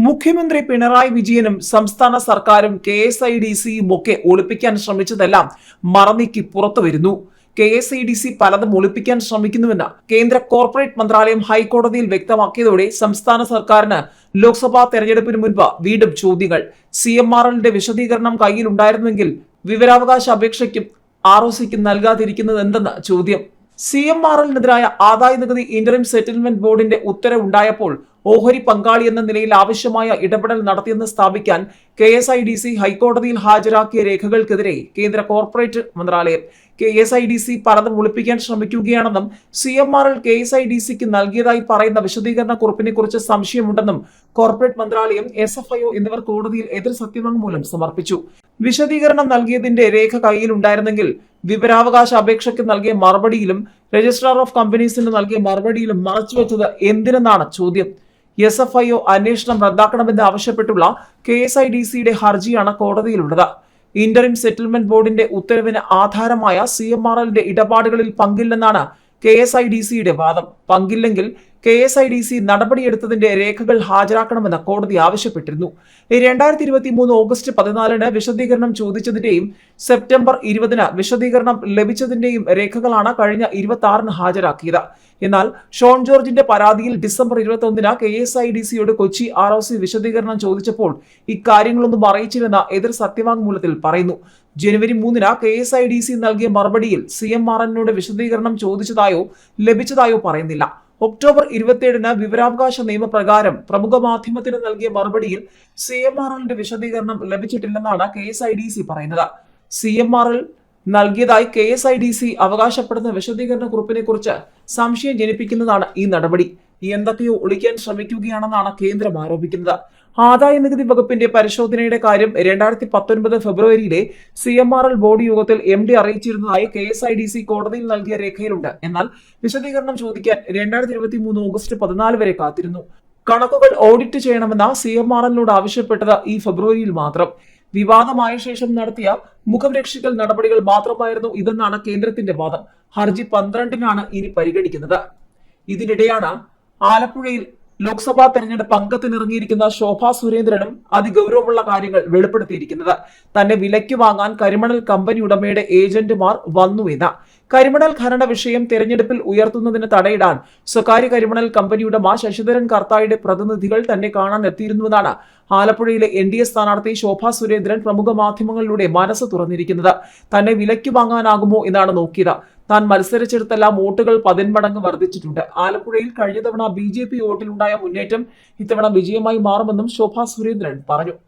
മുഖ്യമന്ത്രി പിണറായി വിജയനും സംസ്ഥാന സർക്കാരും KSIDCയും ഒക്കെ ഒളിപ്പിക്കാൻ ശ്രമിച്ചതെല്ലാം മറനീക്കി പുറത്തുവരുന്നു. KSIDC പലതും ഒളിപ്പിക്കാൻ ശ്രമിക്കുന്നുവെന്ന് കേന്ദ്ര കോർപ്പറേറ്റ് മന്ത്രാലയം ഹൈക്കോടതിയിൽ വ്യക്തമാക്കിയതോടെ സംസ്ഥാന സർക്കാരിന് ലോക്സഭാ തെരഞ്ഞെടുപ്പിന് മുൻപ് വീണ്ടും ചോദ്യങ്ങൾ. CMRLന്റെ വിശദീകരണം കയ്യിലുണ്ടായിരുന്നെങ്കിൽ വിവരാവകാശ അപേക്ഷയ്ക്കും ROCയ്ക്കും നൽകാതിരിക്കുന്നത് എന്തെന്ന് ചോദ്യം. CMRLനെതിരായ ആദായനികുതി ഇന്ററിം സെറ്റിൽമെന്റ് ബോർഡിന്റെ ഉത്തരവുണ്ടായപ്പോൾ ഓഹരി പങ്കാളി എന്ന നിലയിൽ ആവശ്യമായ ഇടപെടൽ നടത്തിയെന്ന് സ്ഥാപിക്കാൻ KSIDC ഹൈക്കോടതിയിൽ ഹാജരാക്കിയ രേഖകൾക്കെതിരെ കേന്ദ്ര കോർപ്പറേറ്റ് മന്ത്രാലയം KSIDC പലതും ഒളിപ്പിക്കാൻ ശ്രമിക്കുകയാണെന്നും CMRL KSIDCക്ക് നൽകിയതായി പറയുന്ന വിശദീകരണ കുറിപ്പിനെ കുറിച്ച് സംശയമുണ്ടെന്നും കോർപ്പറേറ്റ് മന്ത്രാലയം, SFIO എന്നിവർ കോടതിയിൽ എതിർ സത്യവാങ്മൂലം സമർപ്പിച്ചു. വിശദീകരണം നൽകിയതിന്റെ രേഖ കയ്യിലുണ്ടായിരുന്നെങ്കിൽ വിവരാവകാശ അപേക്ഷയ്ക്ക് നൽകിയ മറുപടിയിലും രജിസ്ട്രാർ ഓഫ് കമ്പനീസിന് നൽകിയ മറുപടിയിലും മറച്ചുവെച്ചത് എന്തിനെന്നാണ് ചോദ്യം. SFIO അന്വേഷണം റദ്ദാക്കണമെന്ന് ആവശ്യപ്പെട്ടുള്ള KSIDCയുടെ ഹർജിയാണ് കോടതിയിലുള്ളത്. ഇന്ററിം സെറ്റിൽമെന്റ് ബോർഡിന്റെ ഉത്തരവിന് ആധാരമായ CMRLന്റെ ഇടപാടുകളിൽ പങ്കില്ലെന്നാണ് KSIDCയുടെ വാദം. പങ്കില്ലെങ്കിൽ KSIDC നടപടിയെടുത്തതിന്റെ രേഖകൾ ഹാജരാക്കണമെന്ന് കോടതി ആവശ്യപ്പെട്ടിരുന്നു. 2023 ഓഗസ്റ്റ് 14 വിശദീകരണം ചോദിച്ചതിന്റെയും സെപ്റ്റംബർ 20 വിശദീകരണം ലഭിച്ചതിന്റെയും രേഖകളാണ് കഴിഞ്ഞ 26 ഹാജരാക്കിയത്. എന്നാൽ ഷോൺ ജോർജിന്റെ പരാതിയിൽ ഡിസംബർ 21 KSIDCയോട് കൊച്ചി ROC വിശദീകരണം ചോദിച്ചപ്പോൾ ഇക്കാര്യങ്ങളൊന്നും അറിയിച്ചില്ലെന്ന് എതിർ സത്യവാങ്മൂലത്തിൽ പറയുന്നു. ജനുവരി 3 KSIDC നൽകിയ മറുപടിയിൽ CMRLനോട് വിശദീകരണം ചോദിച്ചതായോ ലഭിച്ചതായോ പറയുന്നില്ല. ഒക്ടോബർ 27 വിവരാവകാശ നിയമപ്രകാരം പ്രമുഖ മാധ്യമത്തിന് നൽകിയ മറുപടിയിൽ CMRLന്റെ വിശദീകരണം ലഭിച്ചിട്ടില്ലെന്നാണ് KSIDC പറയുന്നത്. CMRL നൽകിയതായി KSIDC അവകാശപ്പെടുന്ന വിശദീകരണ കുറിപ്പിനെ കുറിച്ച് സംശയം ജനിപ്പിക്കുന്നതാണ് ഈ നടപടി. എന്തൊക്കെയോ ഒളിക്കാൻ ശ്രമിക്കുകയാണെന്നാണ് കേന്ദ്രം ആരോപിക്കുന്നത്. ആദായ നികുതി വകുപ്പിന്റെ പരിശോധനയുടെ കാര്യം 2019 ഫെബ്രുവരിയിലെ CMRL ബോർഡ് യോഗത്തിൽ MD അറിയിച്ചിരുന്നതായി KSIDC കോടതിയിൽ നൽകിയ രേഖയിലുണ്ട്. എന്നാൽ വിശദീകരണം ചോദിക്കാൻ 2023 ഓഗസ്റ്റ് 14 വരെ കാത്തിരുന്നു. കണക്കുകൾ ഓഡിറ്റ് ചെയ്യണമെന്ന CMRLനോട് ആവശ്യപ്പെട്ടത് ഈ ഫെബ്രുവരിയിൽ മാത്രം. വിവാദമായ ശേഷം നടത്തിയ മുഖം രക്ഷിക്കൽ നടപടികൾ മാത്രമായിരുന്നു ഇതെന്നാണ് കേന്ദ്രത്തിന്റെ വാദം. ഹർജി 12 ഇനി പരിഗണിക്കുന്നത്. ഇതിനിടെയാണ് ആലപ്പുഴയിൽ ലോക്സഭാ തെരഞ്ഞെടുപ്പ് അംഗത്തിനിറങ്ങിയിരിക്കുന്ന ശോഭാ സുരേന്ദ്രനും അതിഗൗരവമുള്ള കാര്യങ്ങൾ വെളിപ്പെടുത്തിയിരിക്കുന്നത്. തന്നെ വിലയ്ക്ക് വാങ്ങാൻ കരിമണൽ കമ്പനി ഉടമയുടെ ഏജന്റുമാർ വന്നുവെന്ന്. കരിമണൽ ഖനന വിഷയം തെരഞ്ഞെടുപ്പിൽ ഉയർത്തുന്നതിന് തടയിടാൻ സ്വകാര്യ കരിമണൽ കമ്പനി ഉടമ ശശിധരൻ കർത്തായുടെ പ്രതിനിധികൾ തന്നെ കാണാൻ എത്തിയിരുന്നുവെന്നാണ് ആലപ്പുഴയിലെ NDA സ്ഥാനാർത്ഥി ശോഭാ സുരേന്ദ്രൻ പ്രമുഖ മാധ്യമങ്ങളിലൂടെ മനസ്സ് തുറന്നിരിക്കുന്നത്. തന്നെ വിലയ്ക്ക് വാങ്ങാനാകുമോ എന്നാണ് നോക്കിയത്. താൻ മത്സരിച്ചെടുത്തെല്ലാം വോട്ടുകൾ 10 മടങ്ങ് വർദ്ധിച്ചിട്ടുണ്ട്. ആലപ്പുഴയിൽ കഴിഞ്ഞ തവണ BJP വോട്ടിലുണ്ടായ മുന്നേറ്റം ഇത്തവണ വിജയമായി മാറുമെന്നും ശോഭാ സുരേന്ദ്രൻ പറഞ്ഞു.